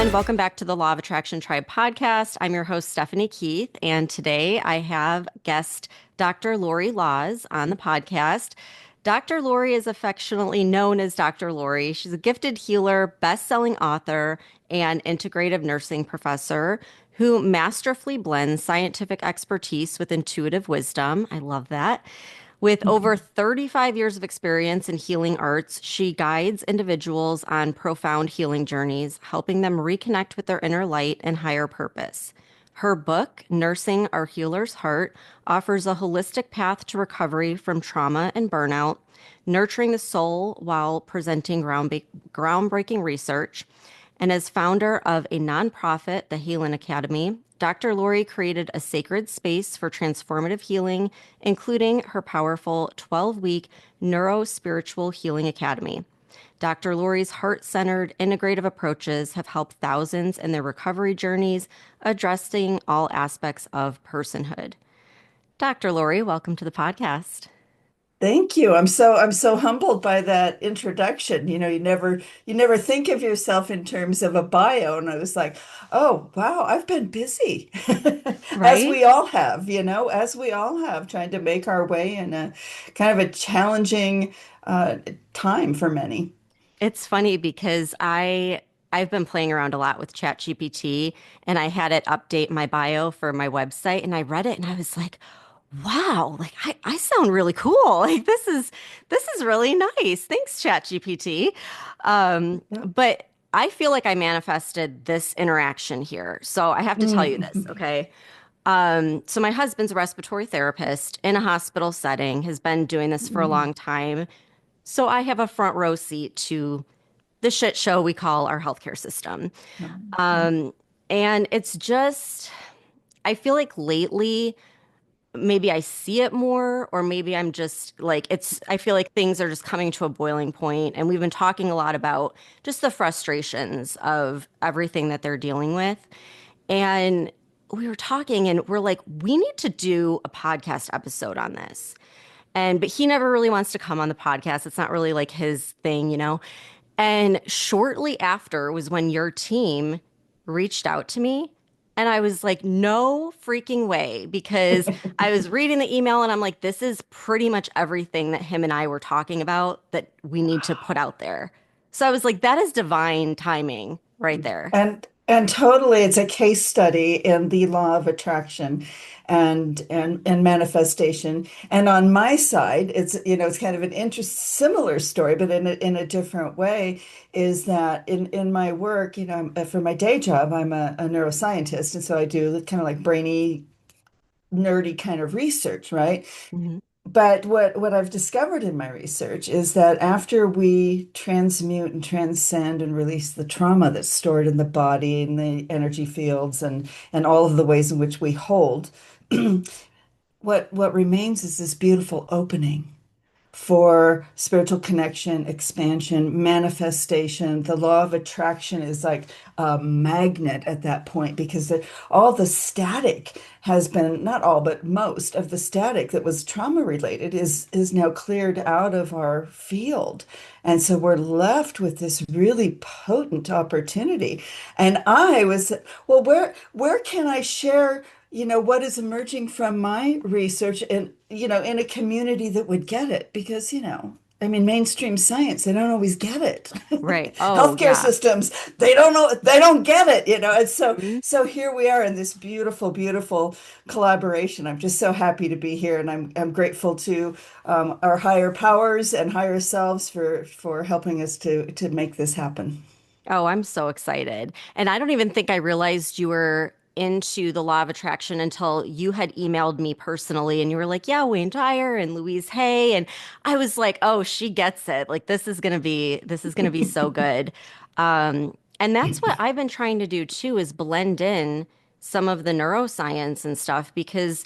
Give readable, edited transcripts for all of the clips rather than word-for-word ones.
everyone. Welcome back to the Law of Attraction Tribe podcast. I'm your host, Stephanie Keith, and today I have guest Dr. Lorre Laws on the podcast. Dr. Lorre is affectionately known as Dr. Lorre. She's a gifted healer, best-selling author, and integrative nursing professor who masterfully blends scientific expertise with intuitive wisdom. I love that. With over 35 years of experience in healing arts, she guides individuals on profound healing journeys, helping them reconnect with their inner light and higher purpose. Her book, Nursing Our Healer's Heart, offers a holistic path to recovery from trauma and burnout, nurturing the soul while presenting groundbreaking research. And as founder of a nonprofit, the Healing Academy, Dr. Lorre created a sacred space for transformative healing, including her powerful 12-week Neuro-Spiritual Healing Academy. Dr. Lorre's heart-centered, integrative approaches have helped thousands in their recovery journeys, addressing all aspects of personhood. Dr. Lorre, welcome to the podcast. Thank you. I'm so humbled by that introduction. You never think of yourself in terms of a bio. And I was like, oh, wow, I've been busy. As Right? we all have, as we all have, trying to make our way in a kind of a challenging time for many. It's funny because I've been playing around a lot with ChatGPT and I had it update my bio for my website and I read it and I was like, wow, like I sound really cool. Like this is really nice. Thanks, ChatGPT. Yeah. But I feel like I manifested this interaction here. So I have to tell you this, Mm. okay? So my husband's a respiratory therapist in a hospital setting, has been doing this for a Mm. long time. So I have a front row seat to the shit show we call our healthcare system. Yeah. And it's just, I feel like lately, maybe I see it more, or maybe I'm just like, I feel like things are just coming to a boiling point. And we've been talking a lot about just the frustrations of everything that they're dealing with. And we were talking and we're like, we need to do a podcast episode on this. But he never really wants to come on the podcast. It's not really like his thing, you know? And shortly after was when your team reached out to me. And I was like, no freaking way, because I was reading the email and I'm like, this is pretty much everything that him and I were talking about that we need to put out there. So I was like, that is divine timing right there. And totally, it's a case study in the law of attraction and manifestation. And on my side, it's kind of an similar story, but in a different way, is that in my work, for my day job, I'm a neuroscientist, and so I do kind of like brainy, nerdy kind of research, right? Mhm. But what I've discovered in my research is that after we transmute and transcend and release the trauma that's stored in the body and the energy fields and all of the ways in which we hold, what remains is this beautiful opening for spiritual connection, expansion, manifestation. The law of attraction is like a magnet at that point because all the static has been, not all, but most of the static that was trauma related is now cleared out of our field. And so we're left with this really potent opportunity. And I was, well, where can I share, what is emerging from my research and, in a community that would get it? Because, I mean, mainstream science, they don't always get it. Right. Oh, Healthcare yeah. systems, they don't know, they don't get it. And so, Mhm. so here we are in this beautiful, beautiful collaboration. I'm just so happy to be here, and I'm grateful to our higher powers and higher selves for helping us to make this happen. Oh, I'm so excited. And I don't even think I realized you were into the law of attraction until you had emailed me personally and you were like, yeah, Wayne Dyer and Louise Hay. And I was like, oh, she gets it. Like this is gonna be so good. And that's what I've been trying to do too, is blend in some of the neuroscience and stuff because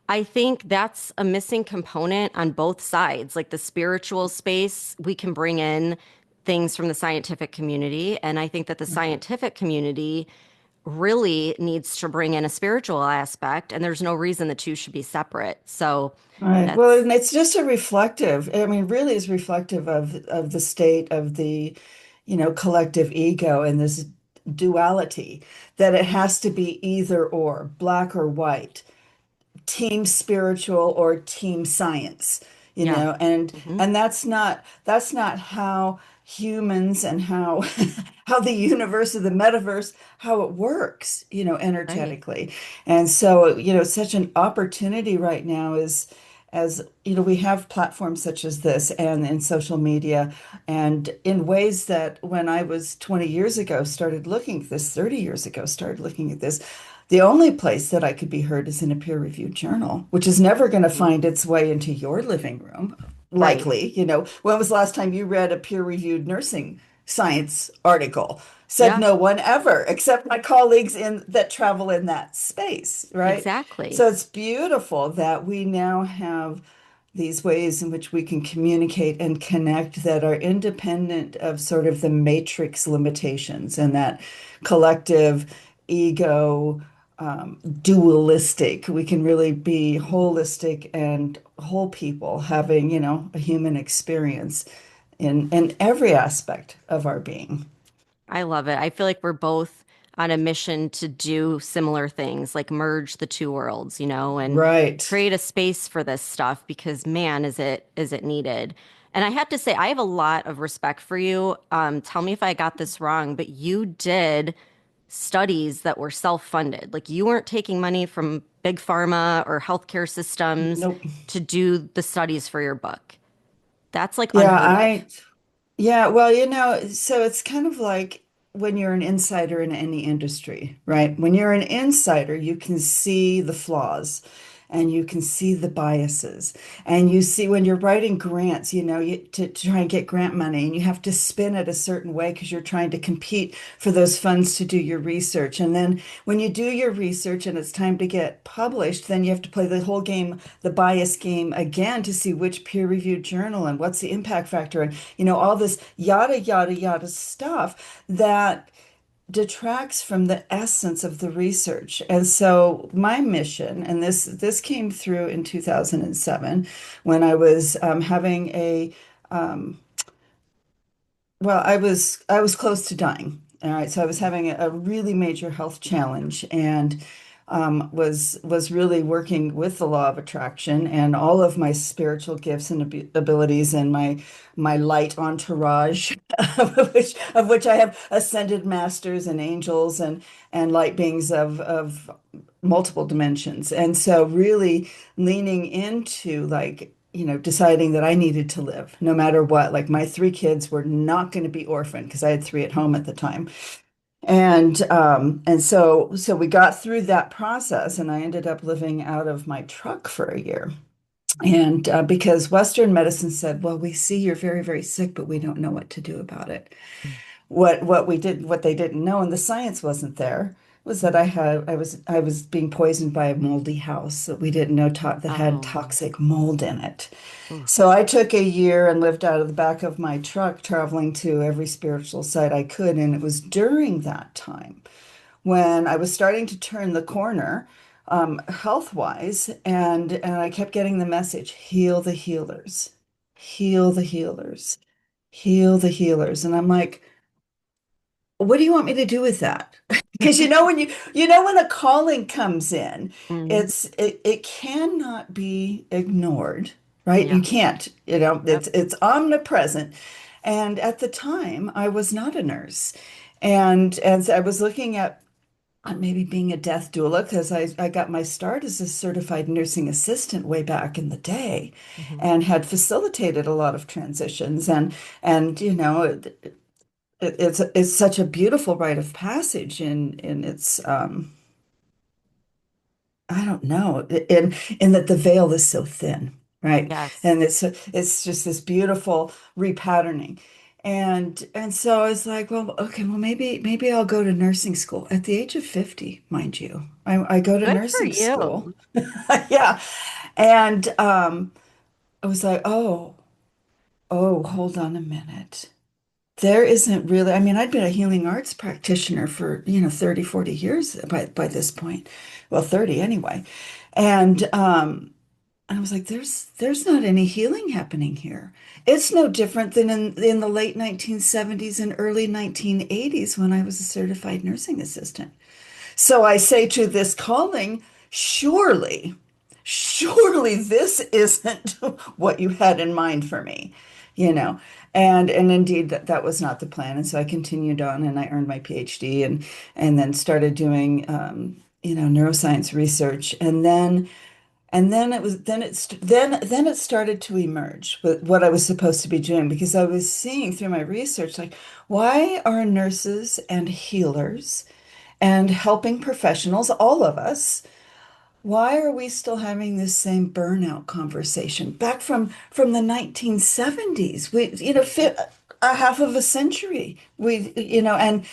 I think that's a missing component on both sides. Like the spiritual space, we can bring in things from the scientific community. And I think that the scientific community really needs to bring in a spiritual aspect. And there's no reason the two should be separate. So Right. Well, that's, and it's just a reflective, I mean, really is reflective of the state of the, collective ego and this duality, that it has to be either or, black or white, team spiritual or team science, Yeah. and Hmm. that's not how humans and how how the universe or the metaverse, how it works, Right. energetically. And so, such an opportunity right now is, as we have platforms such as this and in social media, and in ways that when I was 20 years ago started looking at this, 30 years ago started looking at this, the only place that I could be heard is in a peer-reviewed journal, which is never going to Mhm. find its way into your living room, Right. likely. When was the last time you read a peer-reviewed nursing science article? Said Yeah, no one ever, except my colleagues in that travel in that space, right? exactly. So it's beautiful that we now have these ways in which we can communicate and connect that are independent of sort of the matrix limitations and that collective ego, dualistic. We can really be Mhm. holistic and whole people having, a human experience in every aspect of our being. I love it. I feel like we're both on a mission to do similar things, like merge the two worlds, and Right. create a space for this stuff because man, is it needed. And I have to say, I have a lot of respect for you. Tell me if I got this wrong, but you did studies that were self-funded. Like you weren't taking money from big pharma or healthcare systems Nope. to do the studies for your book. That's like Yeah, unheard of. yeah, well, so it's kind of like when you're an insider in any industry, right? When you're an insider, you can see the flaws and you can see the biases. And you see when you're writing grants, to try and get grant money, and you have to spin it a certain way because you're trying to compete for those funds to do your research. And then when you do your research and it's time to get published, then you have to play the whole game, the bias game again to see which peer-reviewed journal and what's the impact factor and all this yada yada yada stuff that detracts from the essence of the research. And so my mission, and this came through in 2007 when I was having a well, I was close to dying. All right, so I was having a really major health challenge, and was really working with the law of attraction and all of my spiritual gifts and abilities and my light entourage, of which I have ascended masters and angels and light beings of multiple dimensions. And so really leaning into, like, deciding that I needed to live no matter what. Like my three kids were not going to be orphaned because I had three at home at the time. And so we got through that process, and I ended up living out of my truck for a year. And because Western medicine said, well, we see you're very, very sick, but we don't know what to do about it. What they didn't know, and the science wasn't there, was that I was being poisoned by a moldy house that we didn't know that had Oh, toxic mold in it. oof. So I took a year and lived out of the back of my truck, traveling to every spiritual site I could. And it was during that time when I was starting to turn the corner, health-wise, and I kept getting the message, heal the healers, heal the healers, heal the healers. And I'm like, what do you want me to do with that? Because when a calling comes in, Hmm. it cannot be ignored, right? Yeah. You can't, Yep. it's omnipresent. And at the time, I was not a nurse. And so I was looking at maybe being a death doula because I got my start as a certified nursing assistant way back in the day Hmm. and had facilitated a lot of transitions and it's such a beautiful rite of passage in its I don't know, in that the veil is so thin, right? Yes. And it's just this beautiful repatterning. And so I was like, well, okay, well, maybe I'll go to nursing school at the age of 50, mind you. I go to Good for nursing school. you. Yeah. And I was like, oh, hold on a minute. There isn't really, I mean, I'd been a healing arts practitioner for, 30, 40 years by this point. Well, 30 anyway. And I was like, there's not any healing happening here. It's no different than in the late 1970s and early 1980s when I was a certified nursing assistant. So I say to this calling, surely, surely this isn't what you had in mind for me, you know. And indeed that was not the plan. And so I continued on and I earned my PhD and then started doing neuroscience research. And then it was then it started to emerge with what I was supposed to be doing because I was seeing through my research like why are nurses and healers and helping professionals, all of us, why are we still having this same burnout conversation back from the 1970s? We, a half of a century. And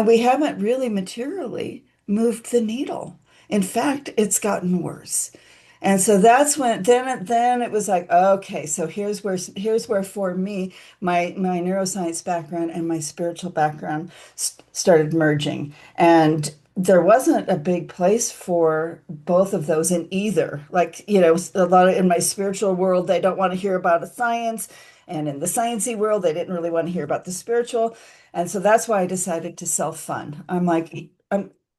we haven't really materially moved the needle. In fact, it's gotten worse. And so that's when then it was like, okay, so here's where for me my neuroscience background and my spiritual background started merging. And there wasn't a big place for both of those in either. Like, a lot of in my spiritual world, they don't want to hear about the science. And in the sciencey world, they didn't really want to hear about the spiritual. And so that's why I decided to self-fund. I'm like,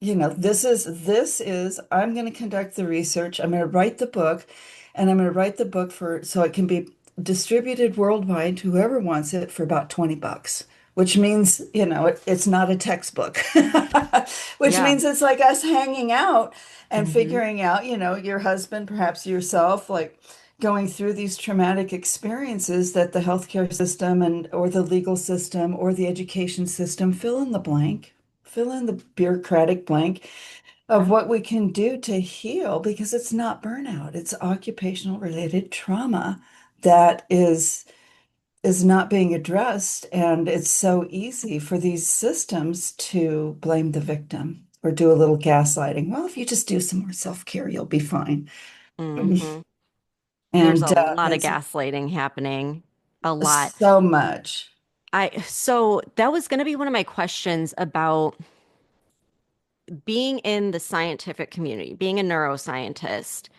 this is, I'm going to conduct the research. I'm going to write the book, and I'm going to write the book so it can be distributed worldwide to whoever wants it for about $20, which means, it's not a textbook, which Yeah. means it's like us hanging out and Hmm. figuring out, your husband, perhaps yourself, like going through these traumatic experiences that the healthcare system and or the legal system or the education system fill in the bureaucratic blank of Yeah. what we can do to heal because it's not burnout, it's occupational related trauma that is not being addressed. And it's so easy for these systems to blame the victim or do a little gaslighting. Well, if you just do some more self-care, you'll be fine. Hmm. There's And a lot of it's gaslighting happening. A lot. so much. So that was going to be one of my questions about being in the scientific community, being a neuroscientist.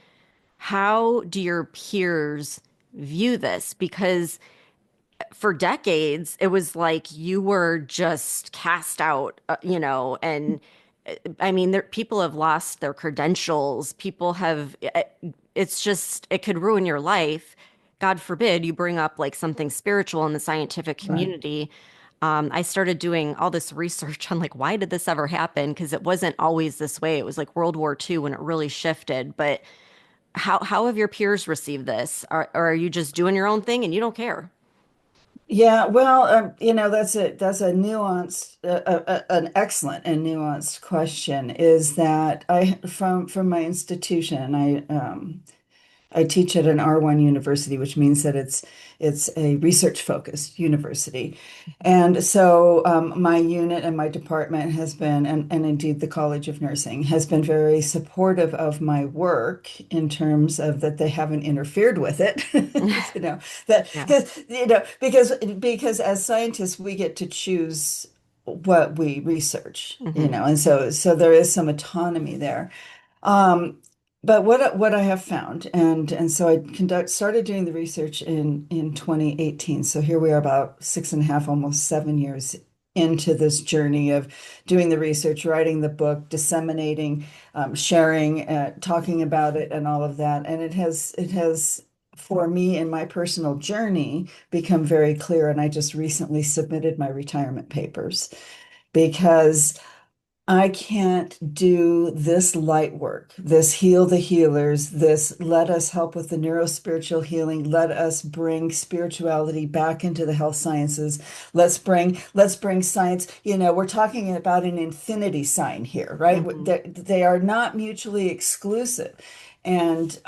How do your peers view this? Because for decades, it was like you were just cast out, and I mean, people have lost their credentials. People have, it's just, it could ruin your life. God forbid you bring up like something spiritual in the scientific Right. community. I started doing all this research on like, why did this ever happen? Because it wasn't always this way. It was like World War II when it really shifted. But how have your peers received this? Or are you just doing your own thing and you don't care? Yeah, well, that's a nuanced, an excellent and nuanced question. Is that I from my institution, I teach at an R1 university, which means that it's a research focused university. And so my unit and my department has been, and indeed the College of Nursing has been very supportive of my work in terms of that they haven't interfered with it. You know, that Yeah. because as scientists we get to choose what we research, Hmm. and so there is some autonomy there. Um, but what I have found, and so I started doing the research in 2018. So here we are, about 6.5, almost 7 years into this journey of doing the research, writing the book, disseminating, sharing, talking about it, and all of that. And it has for me in my personal journey become very clear. And I just recently submitted my retirement papers because I can't do this light work, this heal the healers, this let us help with the neurospiritual healing, let us bring spirituality back into the health sciences. Let's bring science. We're talking about an infinity sign here, right? Hmm. They are not mutually exclusive. And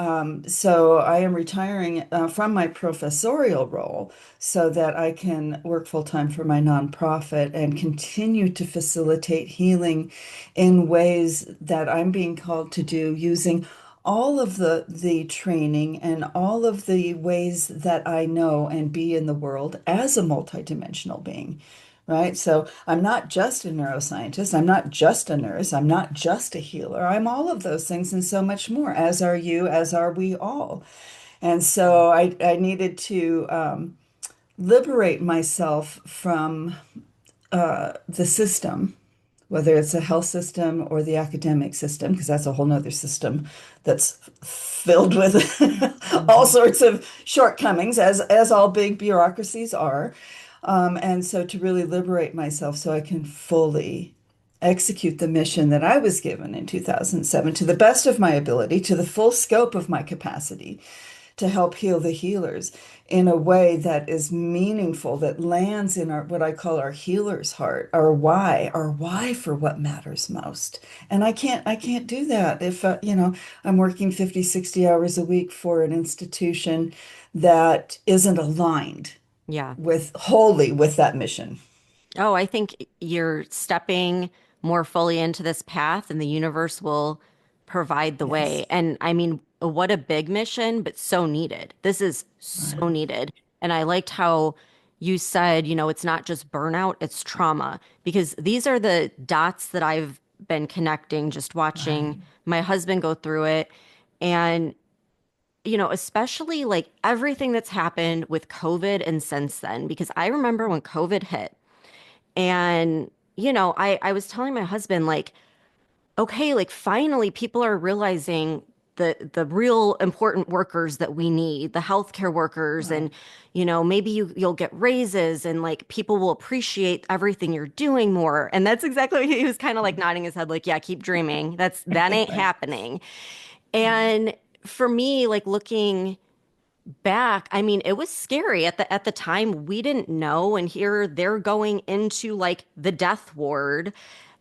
so I am retiring from my professorial role so that I can work full time for my nonprofit and continue to facilitate healing in ways that I'm being called to do using all of the training and all of the ways that I know and be in the world as a multidimensional being. Right. So I'm not just a neuroscientist. I'm not just a nurse. I'm not just a healer. I'm all of those things and so much more, as are you, as are we all. And so I needed to liberate myself from the system, whether it's a health system or the academic system, because that's a whole nother system that's filled with all Mhm. sorts of shortcomings, as all big bureaucracies are. And so to really liberate myself so I can fully execute the mission that I was given in 2007 to the best of my ability, to the full scope of my capacity to help heal the healers in a way that is meaningful, that lands in our what I call our healer's heart, our why for what matters most. And I can't do that if I'm working 50, 60 hours a week for an institution that isn't aligned Yeah. with wholly with that mission. Oh, I think you're stepping more fully into this path and the universe will provide the way. Yes. And I mean, what a big mission, but so needed. This is Right. so needed. And I liked how you said, it's not just burnout, it's trauma, because these are the dots that I've been connecting just watching Right. my husband go through it. And especially like everything that's happened with COVID and since then, because I remember when COVID hit. And, I was telling my husband, like, okay, like finally people are realizing the real important workers that we need, the healthcare workers, and Right. maybe you'll get raises and like people will appreciate everything you're doing more. And that's exactly what he was kind of like nodding his head, like, yeah, keep dreaming. That ain't Right. happening. Right. And for me, like looking back, I mean, it was scary at the time. We didn't know, and here they're going into like the death ward.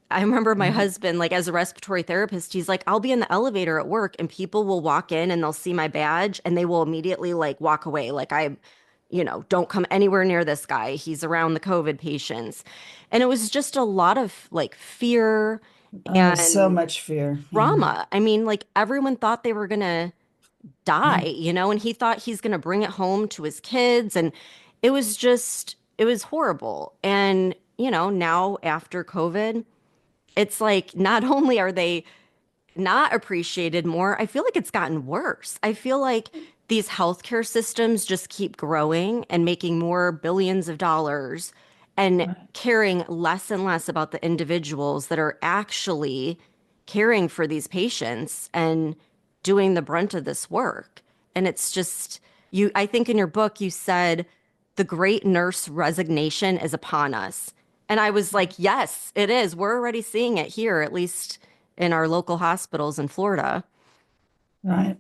I remember my Right. husband, like as a respiratory therapist, he's like, I'll be in the elevator at work, and people will walk in and they'll see my badge, and they will immediately like walk away, like don't come anywhere near this guy. He's around the COVID patients, and it was just a lot of like fear Oh, so and much fear. Yeah. trauma. I mean, like everyone thought they were gonna Yeah. die, and he thought he's going to bring it home to his kids. And it was horrible. And, now after COVID, it's like not only are they not appreciated more, I feel like it's gotten worse. I feel like these healthcare systems just keep growing and making more billions of dollars and Right. caring less and less about the individuals that are actually caring for these patients and doing the brunt of this work. And it's just I think in your book you said the great nurse resignation is upon us. And I was like, yes, it is. We're already seeing it here, at least in our local hospitals in Florida. Right.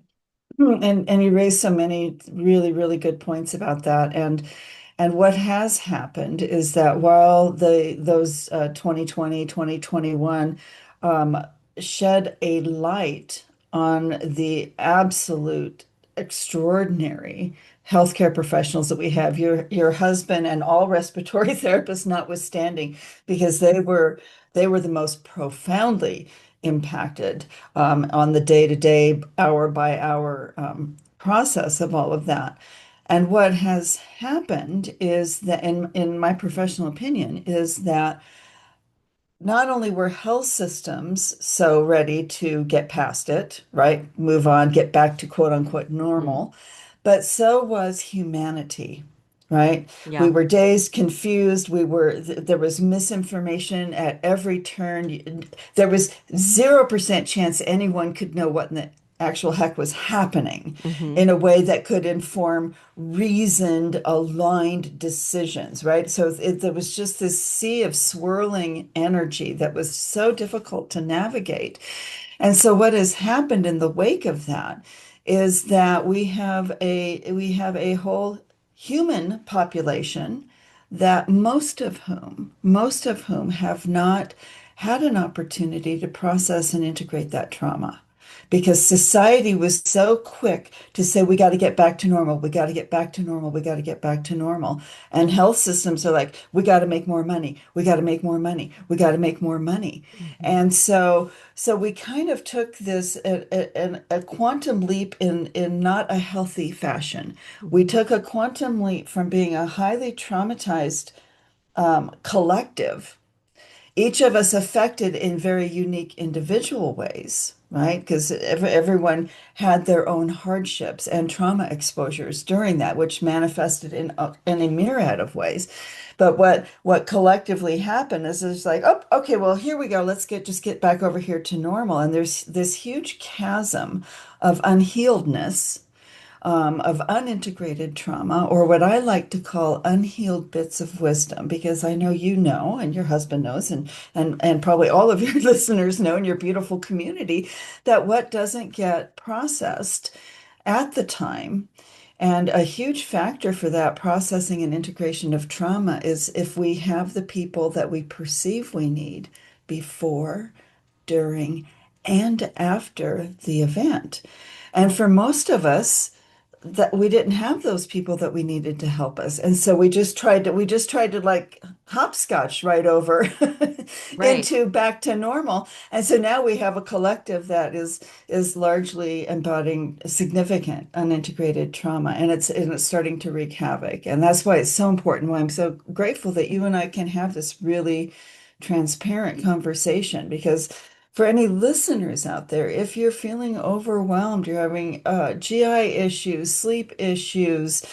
And you raised so many really, really good points about that. And what has happened is that while those 2020, 2021 um, shed a light on the absolute extraordinary healthcare professionals that we have, your husband and all respiratory therapists notwithstanding, because they were the most profoundly impacted on the day-to-day, hour-by-hour process of all of that. And what has happened is that, in my professional opinion, is that not only were health systems so ready to get past it, right? Move on, get back to quote unquote Mhm. normal, but so was humanity, right? We Yeah. were dazed, confused. There was misinformation at every turn. There was 0% chance anyone could know what in the actual heck was happening Hmm. in a way that could inform reasoned, aligned decisions, right? So there was just this sea of swirling energy that was so difficult to navigate. And so what has happened in the wake of that is that we have a whole human population that most of whom have not had an opportunity to process and integrate that trauma because society was so quick to say we got to get back to normal, we got to get back to normal, we got to get back to normal. And health systems are like, we got to make more money, we got to make more money, we got to make more money. Hmm. And so we kind of took this a quantum leap in not a healthy fashion. We Hmm. took a quantum leap from being a highly traumatized collective, each of us affected in very unique individual ways, right? Because everyone had their own hardships and trauma exposures during that, which manifested in a myriad of ways. But what collectively happened is it's like, oh, okay, well, here we go. Let's just get back over here to normal. And there's this huge chasm of unhealedness, of unintegrated trauma, or what I like to call unhealed bits of wisdom, because I know you know, and your husband knows, and probably all of your listeners know in your beautiful community, that what doesn't get processed at the time. And a huge factor for that processing and integration of trauma is if we have the people that we perceive we need before, during, and after the event. And for most of us, that we didn't have those people that we needed to help us. And so we just tried to like hopscotch right over Right. into back to normal. And so now we have a collective that is largely embodying significant unintegrated trauma, and it's starting to wreak havoc. And that's why it's so important, why I'm so grateful that you and I can have this really transparent conversation, because for any listeners out there, if you're feeling overwhelmed, you're having GI issues, sleep issues,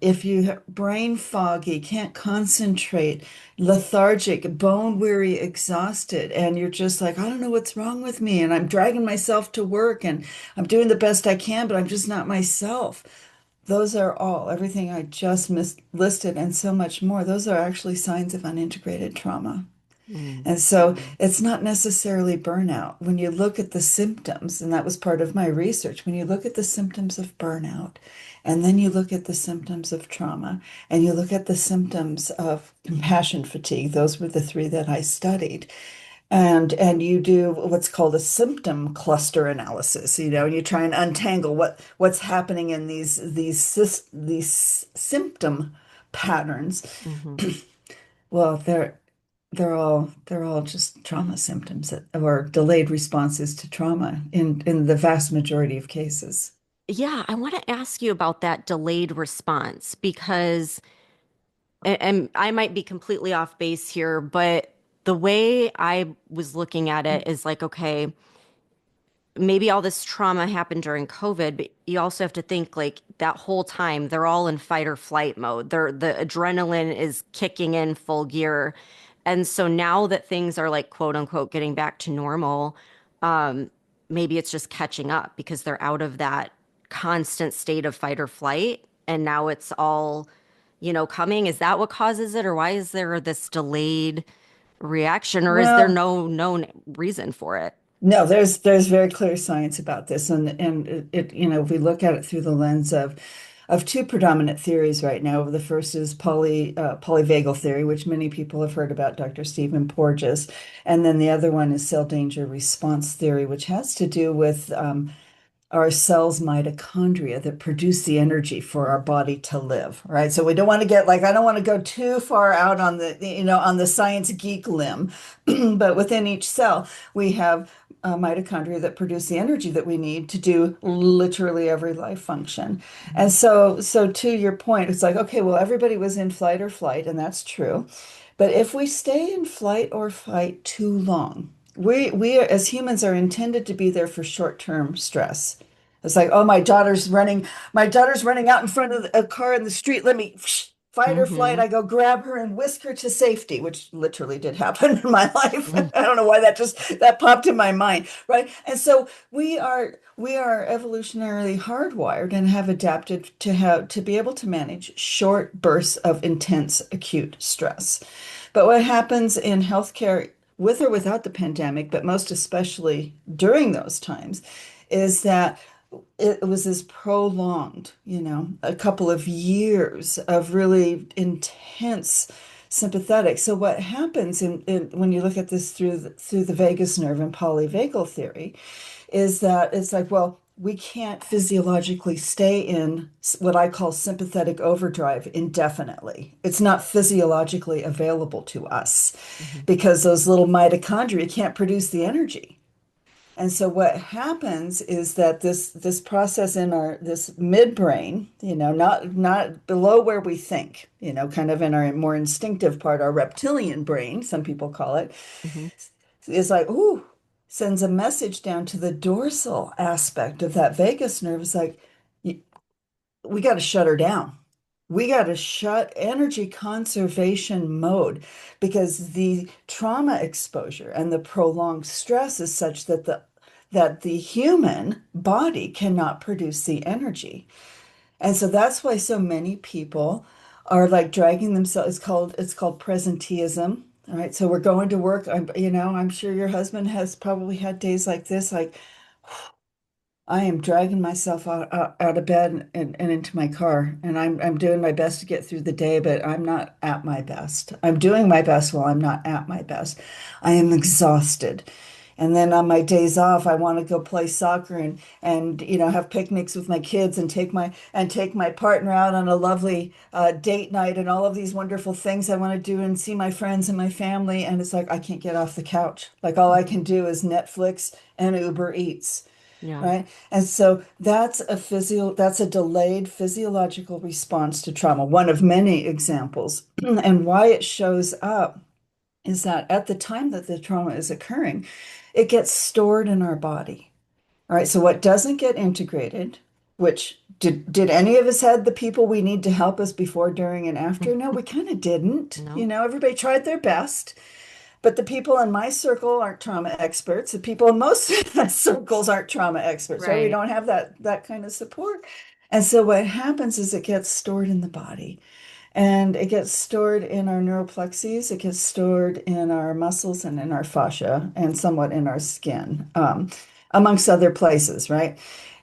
if you have brain foggy, can't concentrate, lethargic, bone weary, exhausted, and you're just like, I don't know what's wrong with me, and I'm dragging myself to work, and I'm doing the best I can, but I'm just not myself. Those are all, everything I just listed and so much more. Those are actually signs of unintegrated trauma. Mm. And so it's not necessarily burnout. When you look at the symptoms, and that was part of my research, when you look at the symptoms of burnout, and then you look at the symptoms of trauma, and you look at the symptoms of compassion fatigue, those were the three that I studied. And you do what's called a symptom cluster analysis, and you try and untangle what's happening in these symptom patterns. Hmm. Well, they're all just trauma symptoms or delayed responses to trauma in the vast majority of cases. Yeah, I want to ask you about that delayed response because, and I might be completely off base here, but the way I was looking at it is like, okay, maybe all this trauma happened during COVID, but you also have to think like that whole time they're all in fight or flight mode. The adrenaline is kicking in full gear. And so now that things are like quote unquote getting back to normal, maybe it's just catching up because they're out of that constant state of fight or flight. And now it's all, coming. Is that what causes it? Or why is there this delayed reaction? Or is there Well, no known reason for it? no, there's very clear science about this, and if we look at it through the lens of two predominant theories right now. The first is polyvagal theory, which many people have heard about, Dr. Stephen Porges, and then the other one is cell danger response theory, which has to do with our cells mitochondria that produce the energy for our body to live, right? So we don't want to get like, I don't want to go too far out on the science geek limb, but within each cell we have mitochondria that produce the energy that we need to do literally every life function. And so to your point, it's like, okay, well, everybody was in flight or flight, and that's true. But if we stay in flight or fight too long, we as humans are intended to be there for short-term stress. It's like, oh, my daughter's running out in front of a car in the street. Let me fight or flight. Mm-hmm. I go grab her and whisk her to safety, which literally did happen in my life. I don't know why that popped in my mind, right? And so we are evolutionarily hardwired and have adapted to be able to manage short bursts of intense acute stress. But what happens in healthcare, with or without the pandemic, but most especially during those times, is that it was this prolonged, a couple of years of really intense sympathetic. So what happens when you look at this through the vagus nerve and polyvagal theory is that it's like, well, we can't physiologically stay in what I call sympathetic overdrive indefinitely. It's not physiologically available to us Hmm. because those little mitochondria can't produce the energy. And so what happens is that this process in our this midbrain, not below where we think, kind of in our more instinctive part, our reptilian brain, some people call it, Hmm. is like, ooh, sends a message down to the dorsal aspect of that vagus nerve. It's like, we got to shut her down. We got to shut energy conservation mode because the trauma exposure and the prolonged stress is such that the human body cannot produce the energy. And so that's why so many people are like dragging themselves. It's called presenteeism. All right. So we're going to work. I'm sure your husband has probably had days like this, like I am dragging myself out of bed and into my car, and I'm doing my best to get through the day, but I'm not at my best. I'm doing my best while I'm not at my best. I am exhausted. And then on my days off, I want to go play soccer and have picnics with my kids and take my partner out on a lovely date night and all of these wonderful things I want to do and see my friends and my family. And it's like I can't get off the couch. Like all I can do is Netflix and Uber Eats. Yeah. Right. And so that's a delayed physiological response to trauma, one of many examples. And why it shows up is that at the time that the trauma is occurring, it gets stored in our body. All right. So what doesn't get integrated, which did any of us had the people we need to help us before, during, and after? No, we kind of didn't. No. Everybody tried their best. But the people in my circle aren't trauma experts. The people in most circles aren't trauma experts, right? We Right. don't have that kind of support. And so what happens is it gets stored in the body and it gets stored in our neuroplexes, it gets stored in our muscles and in our fascia and somewhat in our skin, amongst other places, right?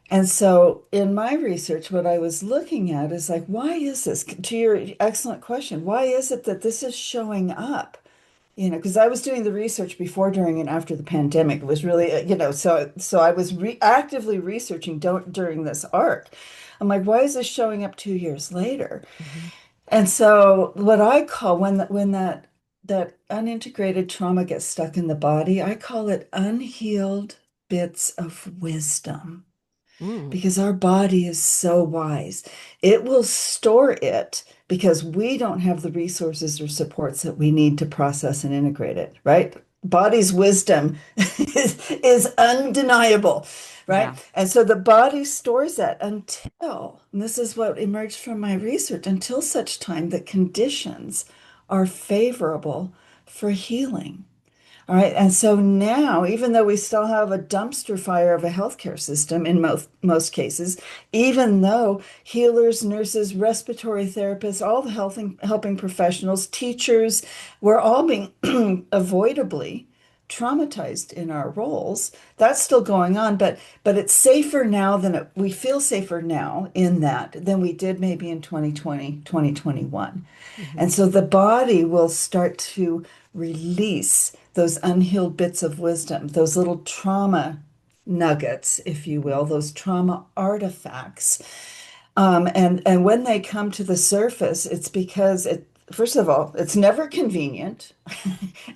And so in my research, what I was looking at is like, why is this? To your excellent question, why is it that this is showing up? Because I was doing the research before, during, and after the pandemic. It was really, so I was actively researching during this arc. I'm like, why is this showing up 2 years later? Hmm. And so what I call when that unintegrated trauma gets stuck in the body, I call it unhealed bits of wisdom Mm. because our body is so wise. It will store it because we don't have the resources or supports that we need to process and integrate it, right? Body's wisdom is undeniable, right? Yeah. And so the body stores that and this is what emerged from my research, until such time that conditions are favorable for healing. All right. And so now, even though we still have a dumpster fire of a healthcare system in most cases, even though healers, nurses, respiratory therapists, all the helping professionals, teachers, we're all being avoidably traumatized in our roles, that's still going on, but it's safer now we feel safer now in that than we did maybe in 2020, 2021. Hmm. And so the body will start to release those unhealed bits of wisdom, those little trauma nuggets, if you will, those trauma artifacts. And when they come to the surface, it's because first of all, it's never convenient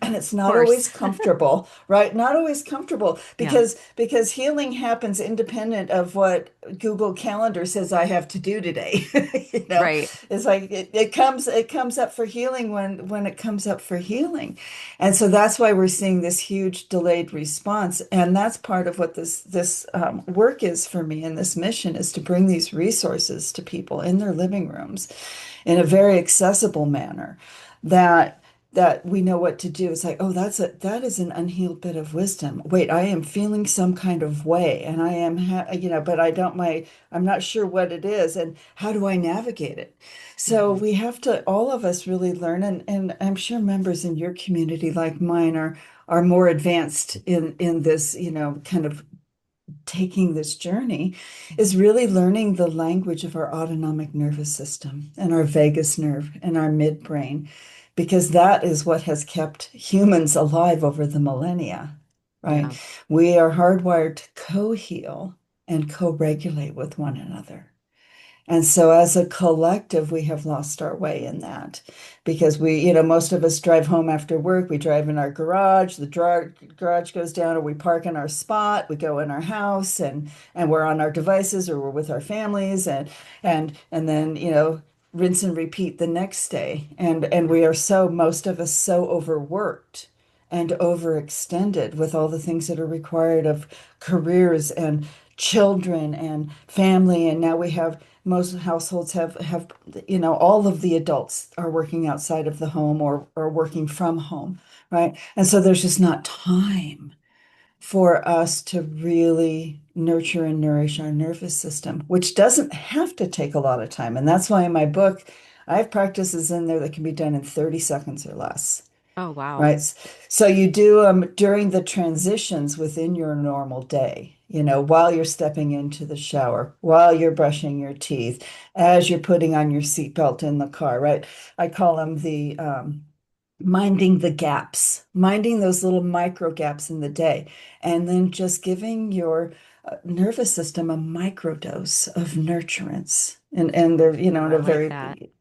and it's Of not always course. comfortable, right? Not always comfortable Yeah. because healing happens independent of what Google Calendar says I have to do today. You know, Right. it's like it comes up for healing when it comes up for healing. And so that's why we're seeing this huge delayed response. And that's part of what this work is for me, and this mission is to bring these resources to people in their living rooms in a very accessible manner that we know what to do. It's like, oh, that is an unhealed bit of wisdom. Wait, I am feeling some kind of way, and I am, but I'm not sure what it is, and how do I navigate it? So Hmm. we have to, all of us, really learn, and I'm sure members in your community, like mine, are more advanced in this, kind of taking this journey, is really learning the language of our autonomic nervous system and our vagus nerve and our midbrain, because that is what has kept humans alive over the millennia, right? Yeah. We are hardwired to co-heal and co-regulate with one another. And so, as a collective, we have lost our way in that because most of us drive home after work. We drive in our garage, the garage goes down, or we park in our spot. We go in our house, and we're on our devices, or we're with our families, and then rinse and repeat the next day. And Yeah. we are most of us so overworked. and overextended with all the things that are required of careers and children and family. And now we have most households have all of the adults are working outside of the home or working from home, right? And so there's just not time for us to really nurture and nourish our nervous system, which doesn't have to take a lot of time. And that's why in my book, I have practices in there that can be done in 30 seconds or less, Oh, wow. right? So you do them during the transitions within your normal day, while you're stepping into the shower, while you're brushing your teeth, as you're putting on your seatbelt in the car, right? I call them the minding the gaps, minding those little micro gaps in the day, and then just giving your nervous system a microdose of nurturance. And they're, Ooh, in I a like that. very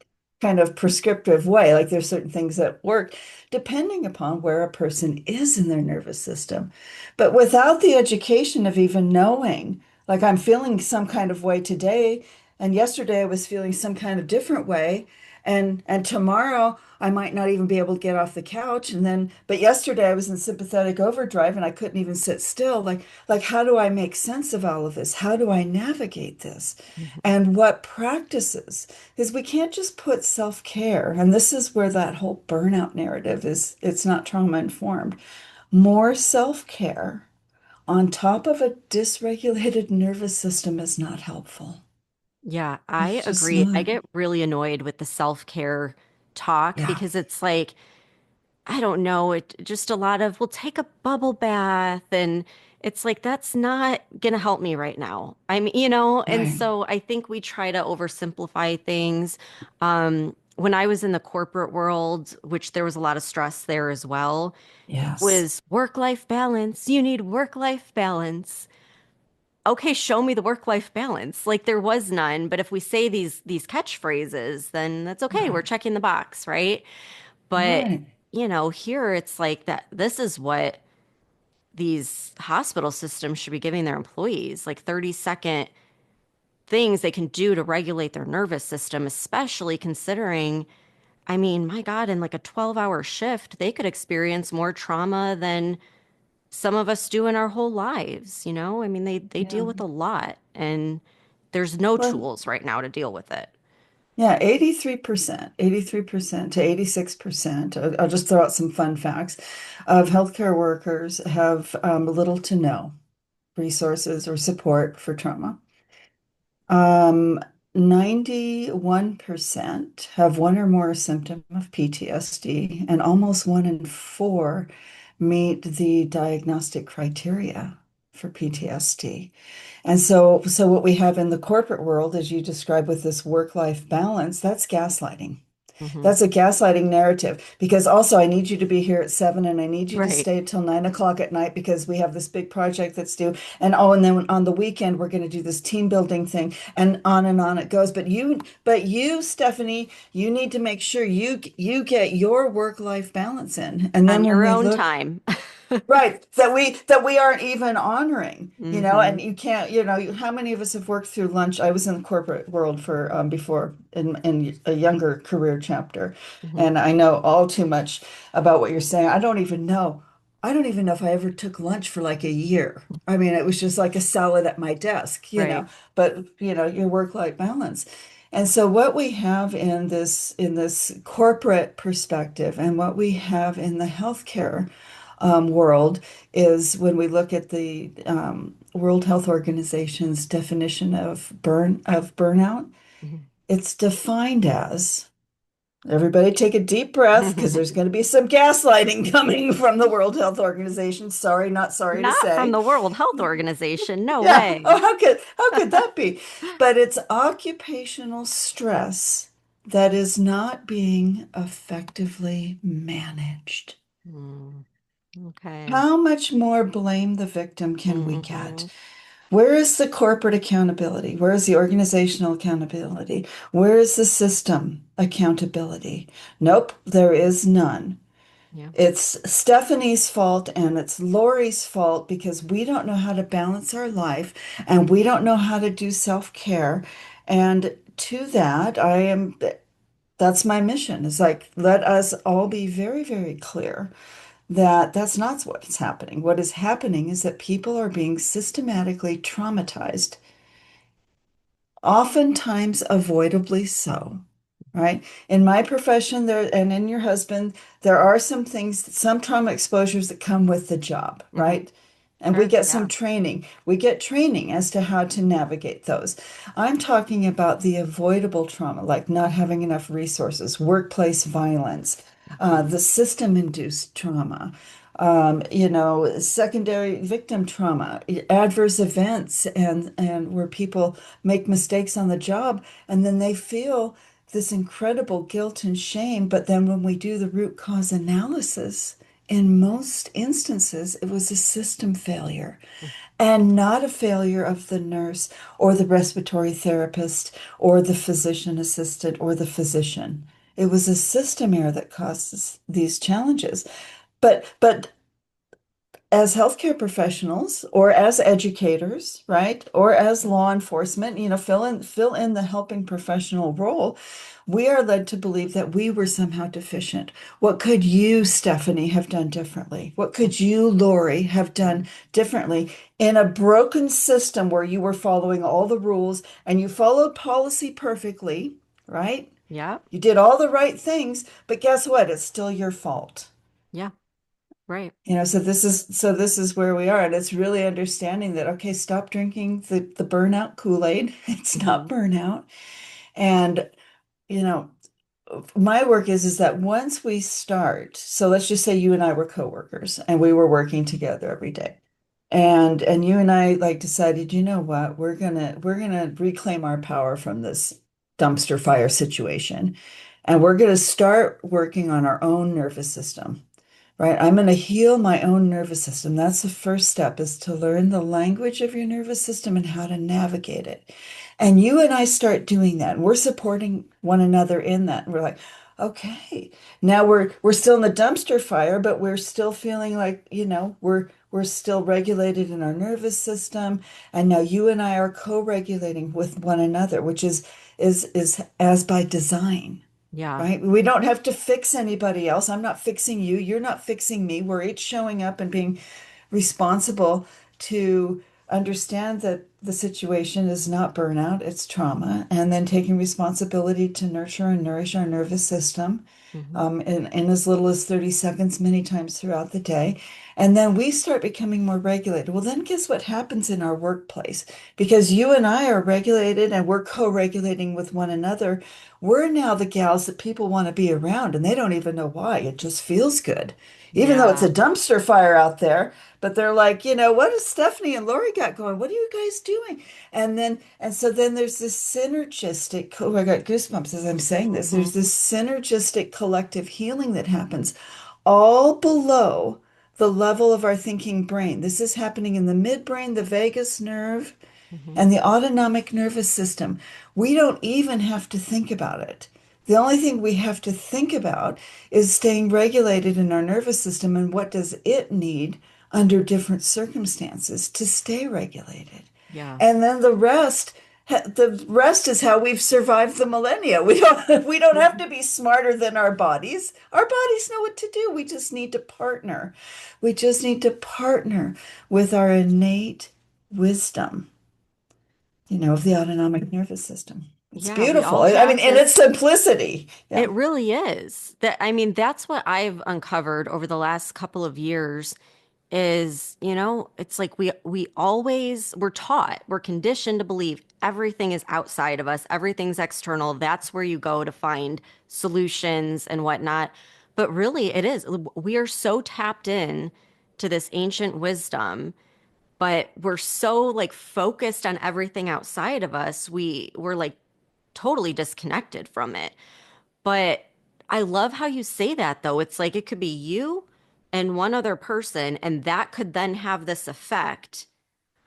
kind of prescriptive way. Like there's certain things that work depending upon where a person is in their nervous system. But without the education of even knowing, like I'm feeling some kind of way today, and yesterday I was feeling some kind of different way, and tomorrow I might not even be able to get off the couch. And then, but yesterday I was in sympathetic overdrive and I couldn't even sit still. Like how do I make sense of all of this? How do I navigate this? Mhm. And what practices? Because we can't just put self-care, and this is where that whole burnout narrative is, it's not trauma informed. More self-care on top of a dysregulated nervous system is not helpful. Yeah, It's I just agree. I not. get really annoyed with the self-care talk Yeah, because it's like, I don't know, it just a lot of, we'll take a bubble bath and it's like that's not gonna help me right now. And right. so I think we try to oversimplify things. When I was in the corporate world, which there was a lot of stress there as well, it Yes. was work-life balance. You need work-life balance. Okay, show me the work-life balance. Like there was none, but if we say these catchphrases, then that's okay. We're Right. checking the box, right? But Right. here it's like that this is what these hospital systems should be giving their employees, like 30-second things they can do to regulate their nervous system, especially considering, I mean, my God, in like a 12-hour shift, they could experience more trauma than some of us do in our whole lives. I mean, they Yeah. deal with a lot and there's no Well, tools right now to deal with it. yeah, 83% to 86%. I'll just throw out some fun facts of healthcare workers have little to no resources or support for trauma. Um, 91% have one or more symptom of PTSD, and almost one in four meet the diagnostic criteria for PTSD. And so what we have in the corporate world, as you described with this work-life balance, that's gaslighting. Hmm. That's a gaslighting narrative because also I need you to be here at 7 and I need you to Right. stay till 9 o'clock at night because we have this big project that's due. And then on the weekend, we're going to do this team building thing and on it goes. But you, Stephanie, you need to make sure you get your work-life balance in. And On then when your we own look. time. Right, that we aren't even honoring, Hmm. and you can't, how many of us have worked through lunch? I was in the corporate world for before in a younger career chapter, Hmm. and I know all too much about what you're saying. I don't even know if I ever took lunch for like a year. I mean, it was just like a salad at my desk. Right. But your work-life balance. And so what we have in this corporate perspective and what we have in the healthcare world is when we look at the World Health Organization's definition of burnout, Mhm. it's defined as everybody take a deep breath because there's going to be some gaslighting coming from the World Health Organization. Sorry, not sorry to Not from say. the World Health Organization. No Yeah. Oh, way. how could that be? But it's occupational stress that is not being effectively managed. Hmm. Okay. How much more blame the victim can we get? Hmm. Where is the corporate accountability? Where is the organizational accountability? Where is the system accountability? Nope, there is none. Yeah. It's Stephanie's fault and it's Lori's fault because we don't know how to balance our life and we don't know how to do self-care. And to that, that's my mission. It's like, let us all be very, very clear that that's not what's happening. What is happening is that people are being systematically traumatized, oftentimes avoidably so, right? In my profession, there and in your husband, there are some things, some trauma exposures that come with the job, Hmm. right? And we Sure. get some Yeah. training. We get training as to how to navigate those. I'm talking about the avoidable trauma, like not having enough resources, workplace violence, Hmm. the system-induced trauma, secondary victim trauma, adverse events, and where people make mistakes on the job, and then they feel this incredible guilt and shame. But then when we do the root cause analysis, in most instances, it was a system failure and not a failure of the nurse or the respiratory therapist or the physician assistant or the physician. It was a system error that causes these challenges. But as healthcare professionals or as educators, right? Or as law enforcement, fill in the helping professional role, we are led to believe that we were somehow deficient. What could you, Stephanie, have done differently? What could you, Lori, have done Hmm. differently in a broken system where you were following all the rules and you followed policy perfectly, right? Yeah. You did all the right things, but guess what? It's still your fault. Yeah. Right. So this is where we are, and it's really understanding that, okay, stop drinking the burnout Kool-Aid. It's not Hmm. burnout. And you know, my work is that once we start, so let's just say you and I were coworkers and we were working together every day. And you and I like decided, you know what, we're gonna reclaim our power from this dumpster fire situation. And we're gonna start working on our own nervous system. Right? I'm going to heal my own nervous system. That's the first step is to learn the language of your nervous system and how to navigate it. And you and I start doing that. And we're supporting one another in that. And we're like, okay, now we're still in the dumpster fire, but we're still feeling like, we're still regulated in our nervous system. And now you and I are co-regulating with one another, which is as by design. Yeah. Right? We don't have to fix anybody else. I'm not fixing you. You're not fixing me. We're each showing up and being responsible to understand that the situation is not burnout, it's trauma, and then taking responsibility to nurture and nourish our nervous system Hmm. in as little as 30 seconds, many times throughout the day. And then we start becoming more regulated. Well, then guess what happens in our workplace? Because you and I are regulated and we're co-regulating with one another. We're now the gals that people want to be around, and they don't even know why. It just feels good. Even though it's a Yeah. dumpster fire out there, but they're like, what does Stephanie and Lori got going? What are you guys doing? And so then there's this synergistic, oh, I got goosebumps as I'm saying this. Hmm. There's this synergistic collective healing that happens all below the level of our thinking brain. This is happening in the midbrain, the vagus nerve, Hmm. and the autonomic nervous system. We don't even have to think about it. The only thing we have to think about is staying regulated in our nervous system and what does it need under different circumstances to stay regulated. Yeah. And then the rest is how we've survived the millennia. We don't have to be smarter than our bodies. Our bodies know what to do. We just need to partner. We just need to partner with our innate wisdom, of the autonomic nervous system. It's Yeah. We beautiful. all I mean, have and its this. simplicity. Yeah. It really is. That's what I've uncovered over the last couple of years is, it's like we're taught, we're conditioned to believe everything is outside of us, everything's external. That's where you go to find solutions and whatnot. But really it is. We are so tapped in to this ancient wisdom, but we're so like focused on everything outside of us. We're like totally disconnected from it. But I love how you say that, though. It's like it could be you and one other person, and that could then have this effect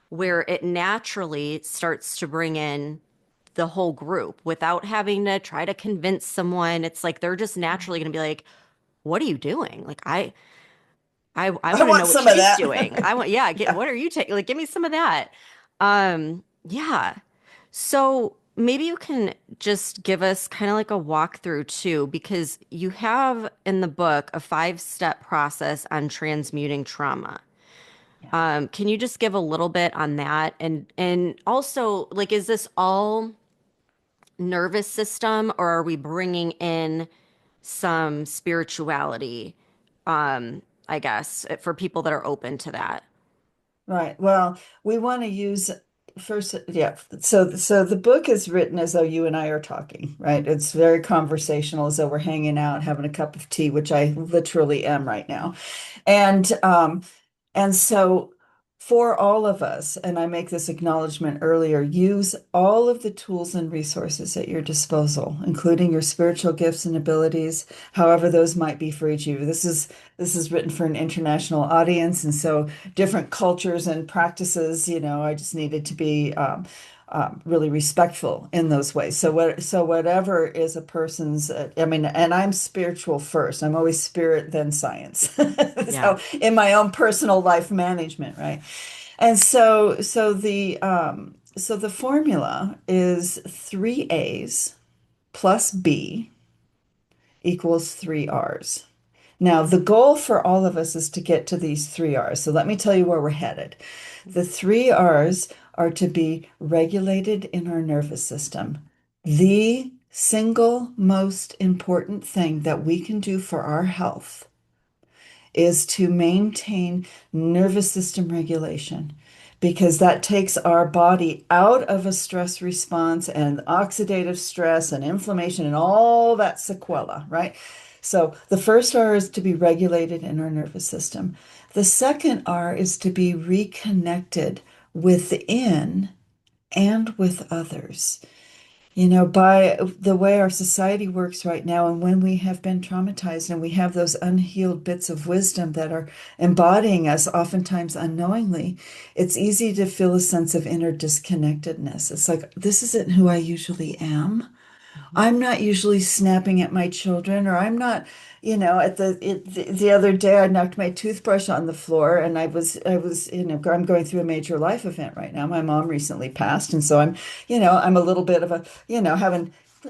where it naturally starts to bring in the whole group without having to try to convince someone. It's like they're just naturally going to be like, "What are you doing?" Like I I want to know want what some of she's doing. that. Yeah, Yeah. what are you taking? Like, give me some of that. Yeah. So. maybe you can just give us kind of like a walkthrough too, because you have in the book a 5-step process on transmuting trauma. Yeah. Can you just give a little bit on that? And also, like, is this all nervous system, or are we bringing in some spirituality? I guess for people that are open to that. Right. Well, we want to use first, yeah. So the book is written as though you and I are talking, right? It's very conversational, as though we're hanging out, having a cup of tea, which I literally am right now. And and so for all of us, and I make this acknowledgement earlier, use all of the tools and resources at your disposal, including your spiritual gifts and abilities, however those might be for each of you. This is written for an international audience, and so different cultures and practices, I just needed to be really respectful in those ways. So whatever is a person's, I mean, and I'm spiritual first. I'm always spirit, then science. Yeah. So in my own personal life management, right? And so the formula is 3 A's plus B equals 3 R's. Now, the goal for all of us is to get to these 3 R's. So let me tell you where we're headed. The 3 R's are to be regulated in our nervous system. The single most important thing that we can do for our health is to maintain nervous system regulation, because that takes our body out of a stress response and oxidative stress and inflammation and all that sequela, right? So the first R is to be regulated in our nervous system. The second R is to be reconnected within and with others. By the way our society works right now, and when we have been traumatized and we have those unhealed bits of wisdom that are embodying us, oftentimes unknowingly, it's easy to feel a sense of inner disconnectedness. It's like, this isn't who I usually am. Mhm. I'm not usually snapping at my children, or I'm not, at the other day I knocked my toothbrush on the floor, and I was, I'm going through a major life event right now. My mom recently passed, and so I'm a little bit of a,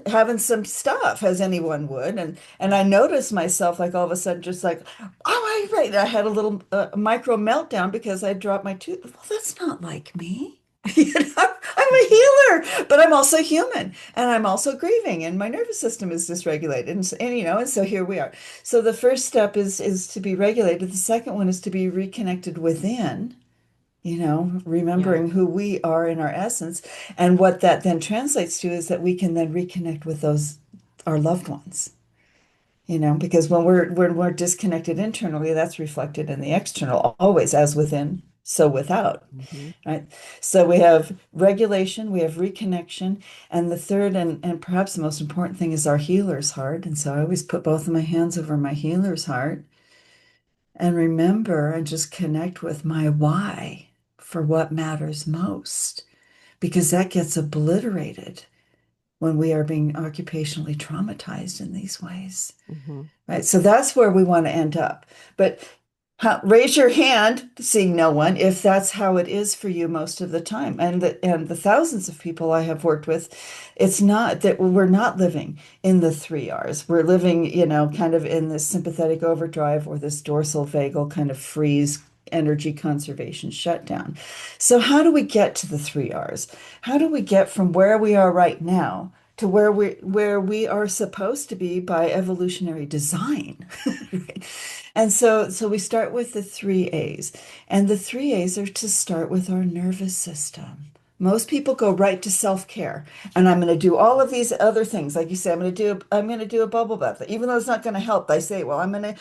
having some stuff as anyone would, and I noticed myself like all of a sudden just like, oh, I had a little micro meltdown because I dropped my tooth. Well, that's not like me. I'm a healer, but I'm also human, and I'm also grieving, and my nervous system is dysregulated, and so here we are. So the first step is to be regulated. The second one is to be reconnected within, Yeah. remembering who we are in our essence, and what that then translates to is that we can then reconnect with those our loved ones. Because when we're disconnected internally, that's reflected in the external, always as within, so without. Mhm. Right. So we have regulation, we have reconnection, and the third and perhaps the most important thing is our healer's heart. And so I always put both of my hands over my healer's heart and remember and just connect with my why for what matters most, because that gets obliterated when we are being occupationally traumatized in these ways. Mhm. Right. So that's where we want to end up. But raise your hand, seeing no one, if that's how it is for you most of the time. And the thousands of people I have worked with, it's not that we're not living in the 3 R's. We're living, kind of in this sympathetic overdrive or this dorsal vagal kind of freeze energy conservation shutdown. So how do we get to the 3 R's? How do we get from where we are right now to where we are supposed to be by evolutionary design? Right? And so we start with the 3 A's. And the 3 A's are to start with our nervous system. Most people go right to self-care, and I'm going to do all of these other things. Like you say, I'm going to do a bubble bath, even though it's not going to help. I say, well, I'm going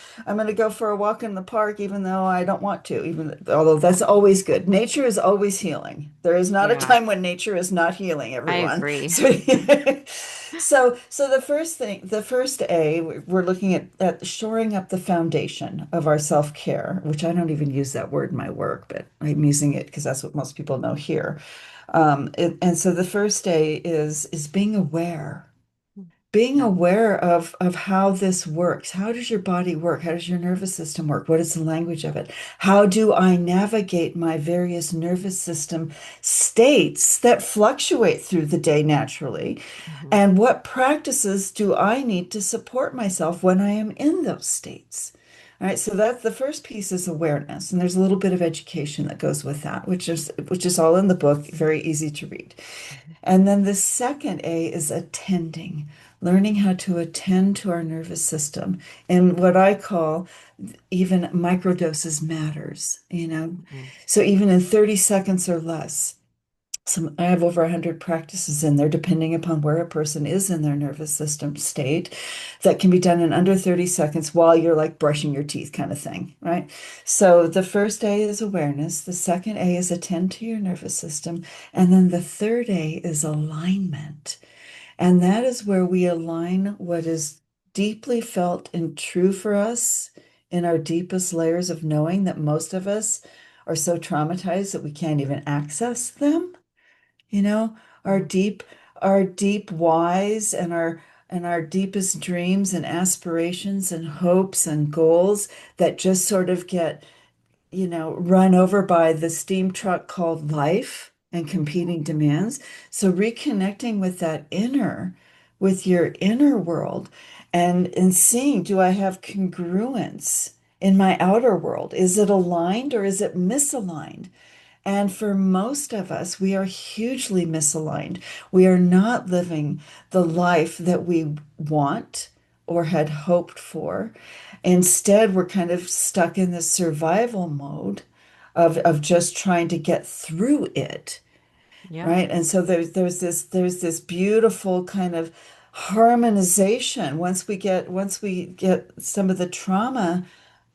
to go for a walk in the park, even though I don't want to. Although that's always good. Nature is always healing. There is not a Yeah, time when nature is not healing, I everyone. agree. So so the first thing, the first A, we're looking at shoring up the foundation of our self-care, which I don't even use that word in my work, but I'm using it because that's what most people know here. And so the first A is being aware, being Yeah. aware of how this works. How does your body work? How does your nervous system work? What is the language of it? How do I navigate my various nervous system states that fluctuate through the day naturally? Hmm. And what practices do I need to support myself when I am in those states? All right, so that's the first piece is awareness, and there's a little bit of education that goes with that, which is all in the book, very easy to read. And then the second A is attending, learning how to attend to our nervous system and what I call even microdoses matters, you know. Hmm. So even in 30 seconds or less, I have over 100 practices in there, depending upon where a person is in their nervous system state, that can be done in under 30 seconds while you're like brushing your teeth, kind of thing, right? So the first A is awareness, the second A is attend to your nervous system, and then the third A is alignment. And that is where we align what is deeply felt and true for us in our deepest layers of knowing that most of us are so traumatized that we can't even access them, you know, our Hmm. deep, our deep whys and our deepest dreams and aspirations and hopes and goals that just sort of get, run over by the steam truck called life and Hmm. competing demands. So reconnecting with that with your inner world and seeing, do I have congruence in my outer world? Is it aligned or is it misaligned? And for most of us, we are hugely misaligned. We are not living the life that we want or had hoped for. Instead, we're kind of stuck in this survival mode of just trying to get through it, Yeah. right? And so there's this beautiful kind of harmonization once we get some of the trauma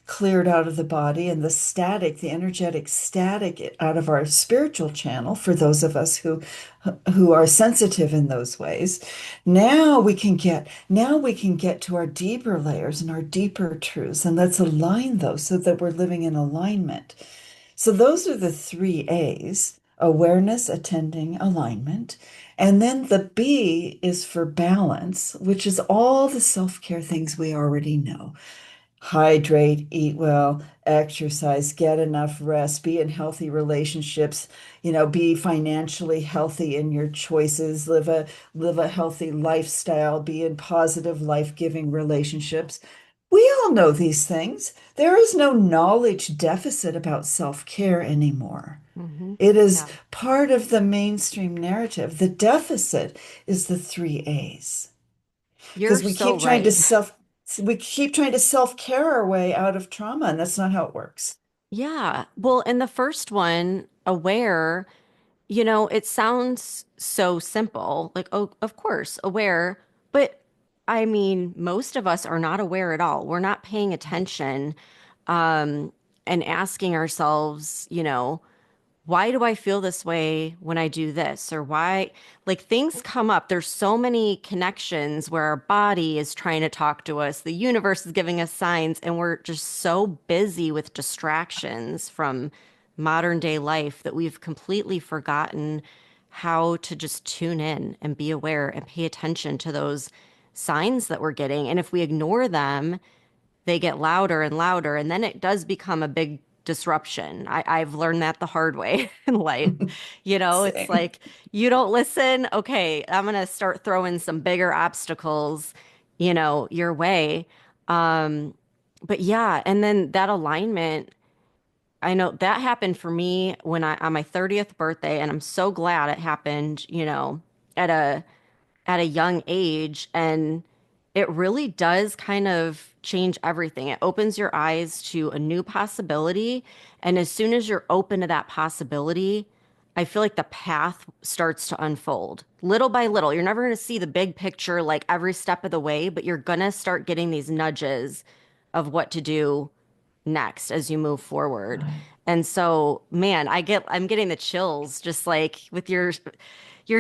cleared out of the body and the energetic static out of our spiritual channel for those of us who are sensitive in those ways. Now we can get to our deeper layers and our deeper truths, and let's align those so that we're living in alignment. So those are the three A's: awareness, attending, alignment. And then the B is for balance, which is all the self-care things we already know: hydrate, eat well, exercise, get enough rest, be in healthy relationships, be financially healthy in your choices, live a healthy lifestyle, be in positive, life-giving relationships. We all know these things. There is no knowledge deficit about self-care anymore. Hmm. It is Yeah. part of the mainstream narrative. The deficit is the three A's You're because so right. we keep trying to self-care our way out of trauma, and that's not how it works. Yeah. Well, in the first one, aware, it sounds so simple. Like, oh, of course, aware. But I mean, most of us are not aware at all. We're not paying attention, um, and asking ourselves, why do I feel this way when I do this? Or why, like things come up. There's so many connections where our body is trying to talk to us, the universe is giving us signs, and we're just so busy with distractions from modern day life that we've completely forgotten how to just tune in and be aware and pay attention to those signs that we're getting. And if we ignore them, they get louder and louder, and then it does become a big disruption. I've learned that the hard way in life. It's Same. like you don't listen. Okay, I'm gonna start throwing some bigger obstacles, your way. Um, but yeah, and then that alignment, I know that happened for me when I on my 30th birthday, and I'm so glad it happened, at a young age. And it really does kind of change everything. It opens your eyes to a new possibility. And as soon as you're open to that possibility, I feel like the path starts to unfold little by little. You're never going to see the big picture like every step of the way, but you're going to start getting these nudges of what to do next as you move forward. Right. And so, man, I'm getting the chills just like with your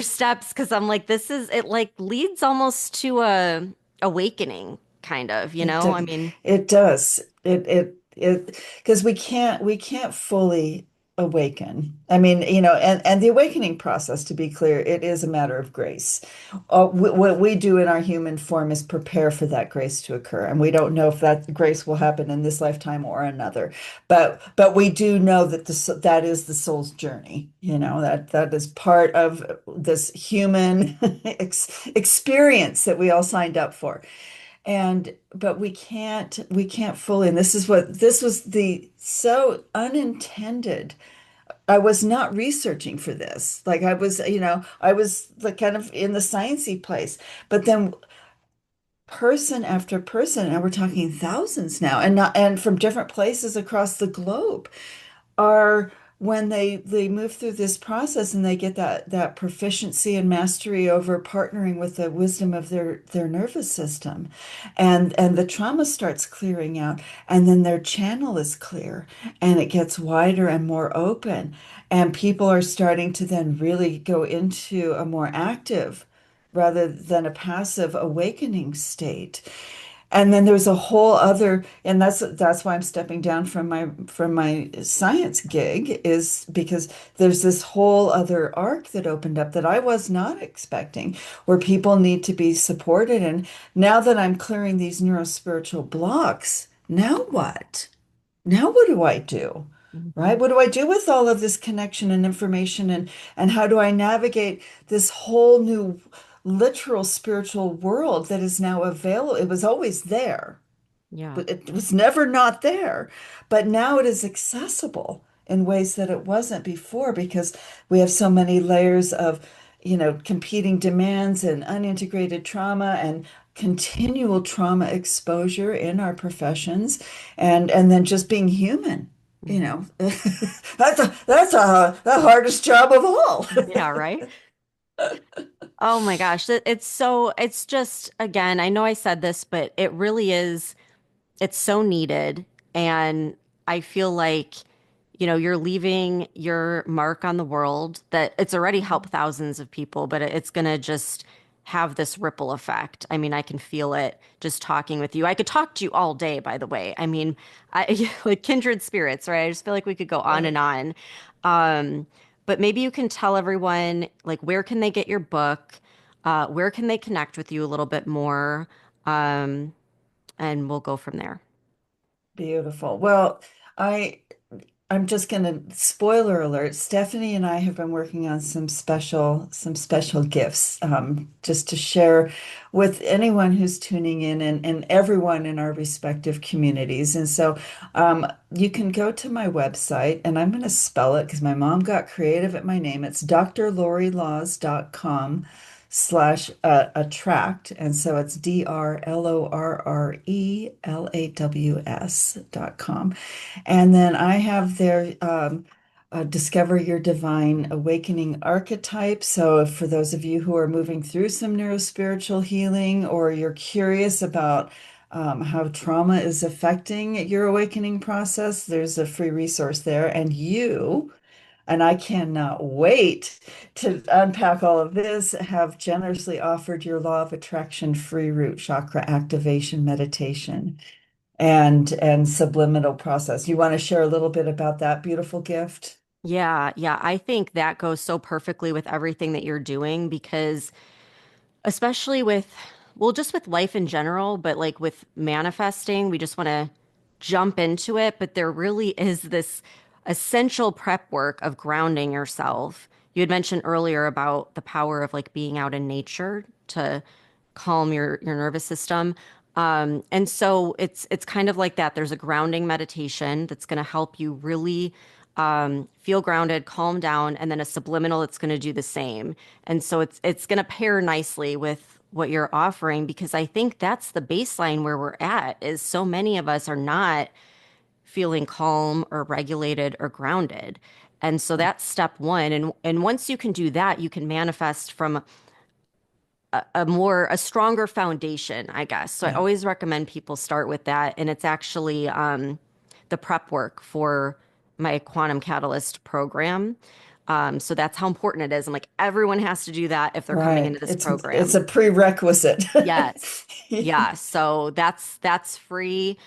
steps because I'm like, this is it like leads almost to a awakening kind of, It I do, mean, it does. Because we can't fully awaken. I mean, and the awakening process, to be clear, it is a matter of grace. What we do in our human form is prepare for that grace to occur, and we don't know if that grace will happen in this lifetime or another. But we do know that that is the soul's journey. That is part of this human experience that we all signed up for. And but we can't fully, and this was the so unintended. I was not researching for this. Like I was like kind of in the sciencey place. But then person after person, and we're talking thousands now, and from different places across the globe, are when they move through this process and they get that proficiency and mastery over partnering with the wisdom of their nervous system, and the trauma starts clearing out, and then their channel is clear and it gets wider and more open, and people are starting to then really go into a more active rather than a passive awakening state. And then there's a whole other, and that's why I'm stepping down from my science gig, is because there's this whole other arc that opened up that I was not expecting, where people need to be supported. And now that I'm clearing these neurospiritual blocks, now what? Now what do I do? Right? Mhm. What do I do with all of this connection and information, and how do I navigate this whole new literal spiritual world that is now available? It was always there, Yeah. but it was never not there. But now it is accessible in ways that it wasn't before, because we have so many layers of, competing demands and unintegrated trauma and continual trauma exposure in our professions, and then just being human. You Mhm. know, that's the hardest job of all. Yeah, right. Oh my gosh, it's just, again, I know I said this, but it really is, it's so needed. And I feel like, you're leaving your mark on the world, that it's already helped thousands of people, but it's going to just have this ripple effect. I mean, I can feel it just talking with you. I could talk to you all day, by the way. I mean, like kindred spirits, right? I just feel like we could go on and Right. on. Um, but maybe you can tell everyone, like, where can they get your book? Where can they connect with you a little bit more? Um, and we'll go from there. Beautiful. Well, I I'm just going to spoiler alert. Stephanie and I have been working on some special gifts, just to share with anyone who's tuning in, and everyone in our respective communities. And so you can go to my website, and I'm going to spell it because my mom got creative at my name. It's drlorrelaws.com/attract. And so it's drlorrelaws.com. And then I have their Discover Your Divine Awakening archetype. So, for those of you who are moving through some neurospiritual healing, or you're curious about how trauma is affecting your awakening process, there's a free resource there. And I cannot wait to unpack all of this, have generously offered your Law of Attraction free root chakra activation meditation and subliminal process. You want to share a little bit about that beautiful gift? Yeah, yeah. I think that goes so perfectly with everything that you're doing because, especially with, well, just with life in general, but like with manifesting, we just want to jump into it. But there really is this essential prep work of grounding yourself. You had mentioned earlier about the power of like being out in nature to calm your nervous system. And so it's kind of like that. There's a grounding meditation that's going to help you really feel grounded, calm down, and then a subliminal that's going to do the same. And so it's going to pair nicely with what you're offering, because I think that's the baseline where we're at, is so many of us are not feeling calm or regulated or grounded. And so that's step one. And once you can do that, you can manifest from a stronger foundation, I guess. So I Yeah, always recommend people start with that. And it's actually the prep work for my Quantum Catalyst program. So that's how important it is. I'm like, everyone has to do that if they're coming right. into this It's program. a prerequisite. Yes. Yeah. So that's free.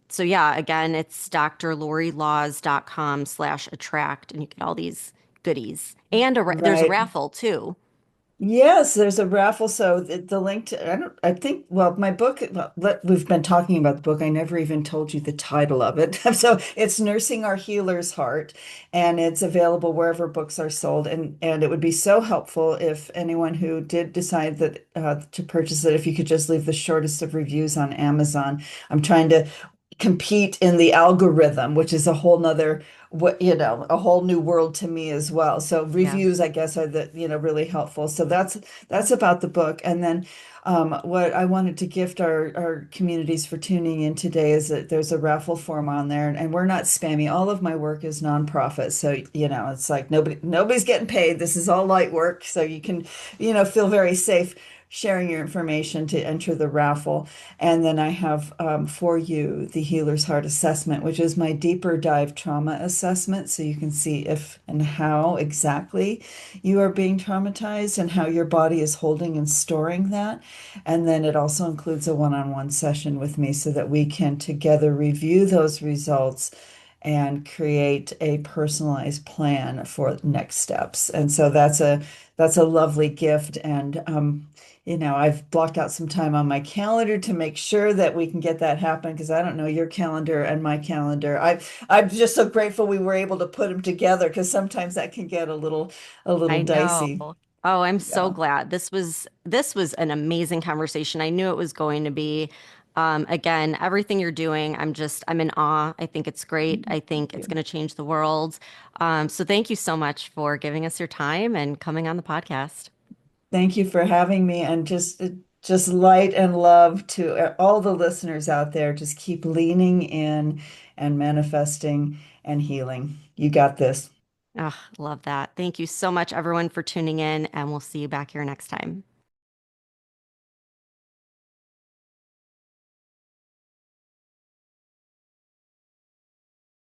So yeah, again, it's drlorilaws.com/attract, and you get all these goodies. And there's a Right. raffle too. Yes, there's a raffle. So the link to, I think, well, my book, well, we've been talking about the book. I never even told you the title of it. So it's Nursing Our Healer's Heart, and it's available wherever books are sold. And it would be so helpful if anyone who did decide that to purchase it, if you could just leave the shortest of reviews on Amazon. I'm trying to compete in the algorithm, which is a whole nother a whole new world to me as well. So Yeah. reviews, I guess, are really helpful. So that's about the book. And then what I wanted to gift our communities for tuning in today is that there's a raffle form on there, and we're not spammy. All of my work is nonprofit, so it's like nobody's getting paid. This is all light work, so you can feel very safe sharing your information to enter the raffle. And then I have for you the Healer's Heart Assessment, which is my deeper dive trauma assessment. So you can see if and how exactly you are being traumatized and how your body is holding and storing that. And then it also includes a one-on-one session with me so that we can together review those results and create a personalized plan for next steps. And so that's a lovely gift. And I've blocked out some time on my calendar to make sure that we can get that happen because I don't know your calendar and my calendar. I'm just so grateful we were able to put them together because sometimes that can get a little I know. dicey. Oh, I'm so Yeah. glad. This was an amazing conversation. I knew it was going to be. Again, everything you're doing, I'm in awe. I think it's great. I Thank think it's you. going to change the world. So thank you so much for giving us your time and coming on the podcast. Thank you for having me and just light and love to all the listeners out there. Just keep leaning in and manifesting and healing. You got this. Oh, love that. Thank you so much, everyone, for tuning in, and we'll see you back here next time.